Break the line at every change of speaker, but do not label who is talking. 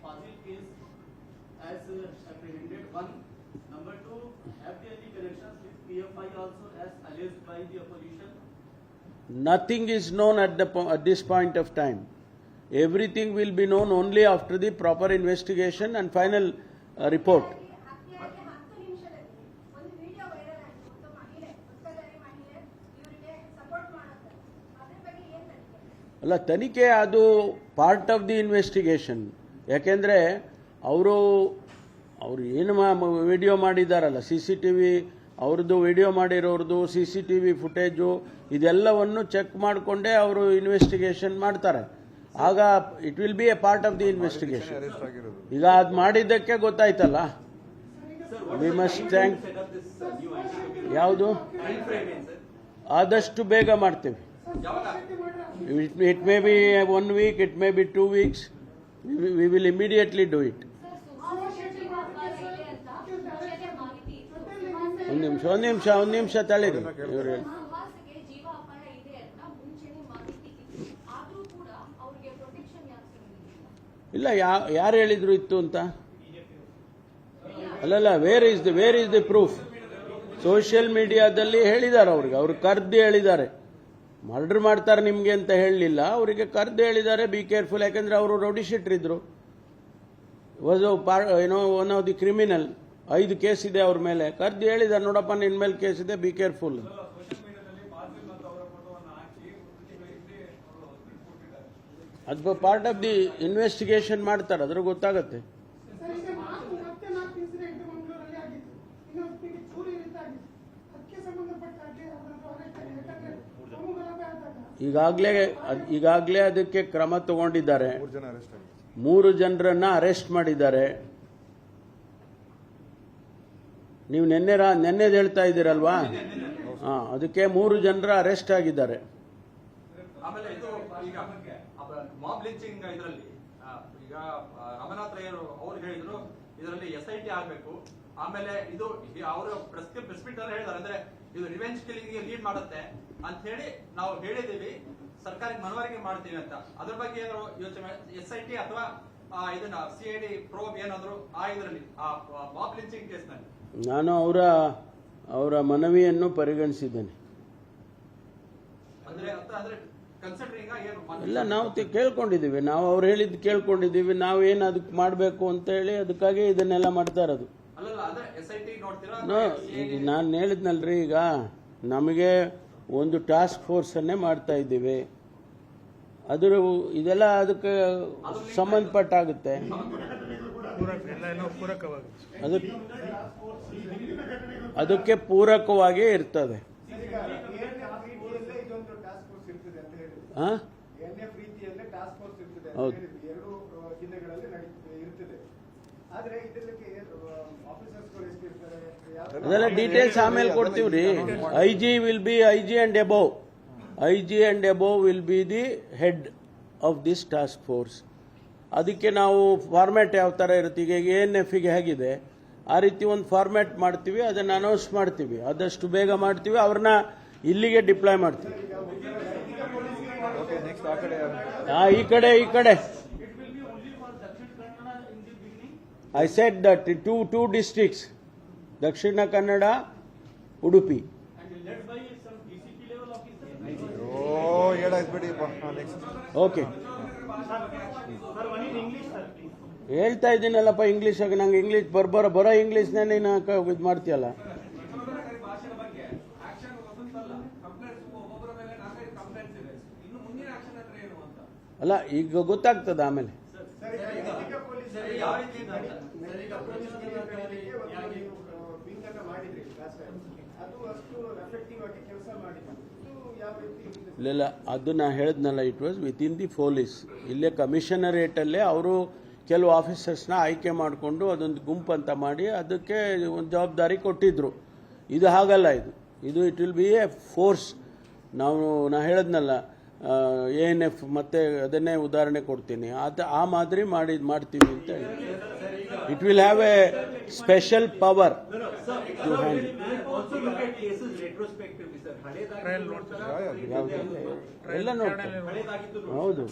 Fazil case as apprehended? One. Number two, have there any connections with PFI also as alleged by the opposition?
Nothing is known at this point of time. Everything will be known only after the proper investigation and final report. ಅಲ್ಲ, ತನಿಖೆ ಅದು part of the investigation. ಯಾಕೆಂದರೆ ಅವರು ಏನು video ಮಾಡಿದಾರಲ್ಲ, CCTV ಅವ್ರದ್ದು video ಮಾಡಿರೋರ್ದು CCTV footage ಇದೆಲ್ಲವನ್ನು check ಮಾಡಿಕೊಂಡೇ ಅವರು ಇನ್ವೆಸ್ಟಿಗೇಷನ್ ಮಾಡ್ತಾರೆ. ಆಗ it will be A part of the investigation. ಈಗ ಅದು ಮಾಡಿದ್ದಕ್ಕೆ ಗೊತ್ತಾಯ್ತಲ್ಲ. We must thank. ಯಾವುದು ಆದಷ್ಟು ಬೇಗ ಮಾಡ್ತೇವೆ. It may be 1 week, it may be 2 weeks. We will immediately do it. ಒಂದು ನಿಮಿಷ ತಳೀರಿ. ಇಲ್ಲ, ಯಾರು ಹೇಳಿದ್ರು ಇತ್ತು ಅಂತ? ಅಲ್ಲಲ್ಲ, where is the proof? Social ಮೀಡಿಯಾದಲ್ಲಿ ಹೇಳಿದ್ದಾರೆ ಅವ್ರಿಗೆ ಕರೆದು ಹೇಳಿದ್ದಾರೆ. ಮರ್ಡರ್ ಮಾಡ್ತಾರೆ ನಿಮ್ಗೆ ಅಂತ ಹೇಳಲಿಲ್ಲ, ಅವರಿಗೆ ಕರೆದು ಹೇಳಿದ್ದಾರೆ ಬಿ ಕೇರ್ಫುಲ್. ಯಾಕಂದ್ರೆ ಅವರು ರೌಡಿ ಶೀಟರ್ ಇದ್ರು. One of the criminal. 5 case ಇದೆ ಅವ್ರ ಮೇಲೆ. ಕರೆದು ಹೇಳಿದ್ದಾರೆ, ನೋಡಪ್ಪ ನಿನ್ ಮೇಲೆ ಕೇಸ್ ಇದೆ, ಬಿ ಕೇರ್ಫುಲ್. ಅದು ಪಾರ್ಟ್ ಆಫ್ ದಿ ಇನ್ವೆಸ್ಟಿಗೇಷನ್ ಮಾಡ್ತಾರೆ, ಅದ್ರ ಗೊತ್ತಾಗತ್ತೆ. ಈಗಾಗಲೇ ಅದಕ್ಕೆ ಕ್ರಮ ತಗೊಂಡಿದ್ದಾರೆ. 3 ಜನರನ್ನ ಅರೆಸ್ಟ್ ಮಾಡಿದ್ದಾರೆ. ನೀವು ನೆನ್ನೆದು ಹೇಳ್ತಾ ಇದ್ದೀರಲ್ವಾ? ಅದಕ್ಕೆ 3 ಜನರ ಅರೆಸ್ಟ್ ಆಗಿದ್ದಾರೆ.
ಆಮೇಲೆ ಇದು ಈಗ ಮಾಬ್ ಲಿಂಚಿಂಗ್ ಇದರಲ್ಲಿ ಈಗ ರಮನಾಥ್ ರೈ ಅವರು ಹೇಳಿದ್ರು ಇದರಲ್ಲಿ SIT ಆಗಬೇಕು. ಆಮೇಲೆ ಇದು ಅವರು ಪ್ರೆಸ್ ಮೀಟ್ ಅಲ್ಲಿ ಹೇಳಿದ್ದಾರೆ, ಅಂದ್ರೆ ಇದು ರಿವೆಂಜ್ ಕಿಲ್ಲಿಂಗ್ ಗೆ ಲೀಡ್ ಮಾಡುತ್ತೆ ಅಂತ ಹೇಳಿ ನಾವು ಹೇಳಿದೀವಿ, ಸರ್ಕಾರಕ್ಕೆ ಮನವರಿಕೆ ಮಾಡ್ತೀವಿ ಅಂತ. ಅದ್ರ ಬಗ್ಗೆ ಏನಾದ್ರು ಯೋಚನೆ SIT ಅಥವಾ ಇದನ್ನ CID ಪ್ರೋಬ್ ಏನಾದ್ರು ಇದರಲ್ಲಿ ಮಾಬ್ ಲಿಂಚಿಂಗ್ ಕೇಸ್ ನಲ್ಲಿ?
ನಾನು ಅವರ ಮನವಿಯನ್ನು ಪರಿಗಣಿಸಿದ್ದೇನೆ. ಇಲ್ಲ, ನಾವು ಕೇಳ್ಕೊಂಡಿದ್ದೀವಿ. ನಾವು ಅವ್ರು ಹೇಳಿದ್ದು ಕೇಳ್ಕೊಂಡಿದ್ದೀವಿ. ನಾವು ಏನು ಅದಕ್ಕೆ ಮಾಡಬೇಕು ಅಂತ ಹೇಳಿ ಅದಕ್ಕಾಗಿ ಇದನ್ನೆಲ್ಲ ಮಾಡ್ತಾ ಇರೋದು. ನಾನು ಹೇಳಿದ್ನಲ್ರಿ, ಈಗ ನಮಗೆ ಒಂದು ಟಾಸ್ಕ್ ಫೋರ್ಸ್ ಅನ್ನೇ ಮಾಡ್ತಾ ಇದ್ದೀವಿ. ಇದೆಲ್ಲ ಅದಕ್ಕೆ ಸಂಬಂಧಪಟ್ಟಾಗುತ್ತೆ. ಅದಕ್ಕೆ ಪೂರಕವಾಗಿ ಇರ್ತದೆ. ಹೌದು. ಅದೆಲ್ಲ ಡೀಟೇಲ್ಸ್ ಆಮೇಲೆ ಕೊಡ್ತೀವ್ರಿ. IG will be IG and above. IG and above will be the head of this task force. ಅದಕ್ಕೆ ನಾವು ಫಾರ್ಮ್ಯಾಟ್ ಯಾವ ತರ ಇರುತ್ತೆ, ಈಗ ANF ಗೆ ಹೇಗಿದೆ ಆ ರೀತಿ ಒಂದು ಫಾರ್ಮ್ಯಾಟ್ ಮಾಡ್ತೀವಿ, ಅದನ್ನ ಅನೌನ್ಸ್ ಮಾಡ್ತೀವಿ. ಆದಷ್ಟು ಬೇಗ ಮಾಡ್ತೀವಿ, ಅವ್ರನ್ನ ಇಲ್ಲಿಗೆ ಡಿಪ್ಲಾಯ್ ಮಾಡ್ತೀವಿ. ಈ ಕಡೆ I said that two districts, Dakshina Kannada, Udupi. Okay. ಹೇಳ್ತಾ ಇದ್ದೀನಲ್ಲಪ್ಪ ಇಂಗ್ಲಿಷ್ ಆಗಿ. ನಂಗೆ ಇಂಗ್ಲಿಷ್ ಬರೋ ಇಂಗ್ಲಿಷ್ನೇ ನೀನು ಇದು ಮಾಡ್ತೀಯಲ್ಲ. ಅಲ್ಲ, ಈಗ ಗೊತ್ತಾಗ್ತದ ಆಮೇಲೆ. ಇಲ್ಲ, ಅದು ನಾ ಹೇಳಿದ್ನಲ್ಲ, it was with in the police. ಇಲ್ಲೇ ಕಮಿಷನರೇಟ್ ಅಲ್ಲೇ ಅವರು ಕೆಲವು ಆಫೀಸರ್ಸ್ನ ಆಯ್ಕೆ ಮಾಡಿಕೊಂಡು ಅದೊಂದು ಗುಂಪು ಅಂತ ಮಾಡಿ ಅದಕ್ಕೆ ಒಂದು ಜವಾಬ್ದಾರಿ ಕೊಟ್ಟಿದ್ರು. ಇದು ಹಾಗಲ್ಲ. ಇದು it will be A force. ನಾ ಹೇಳಿದ್ನಲ್ಲ, ANF ಮತ್ತೆ ಅದನ್ನೇ ಉದಾಹರಣೆ ಕೊಡ್ತೀನಿ. ಆ ಮಾದರಿ ಮಾಡ್ತೀವಿ ಅಂತ ಹೇಳಿ. It will have a special power to handle. ಎಲ್ಲ ನೋಡ್ತಾರೆ. ಹೌದು.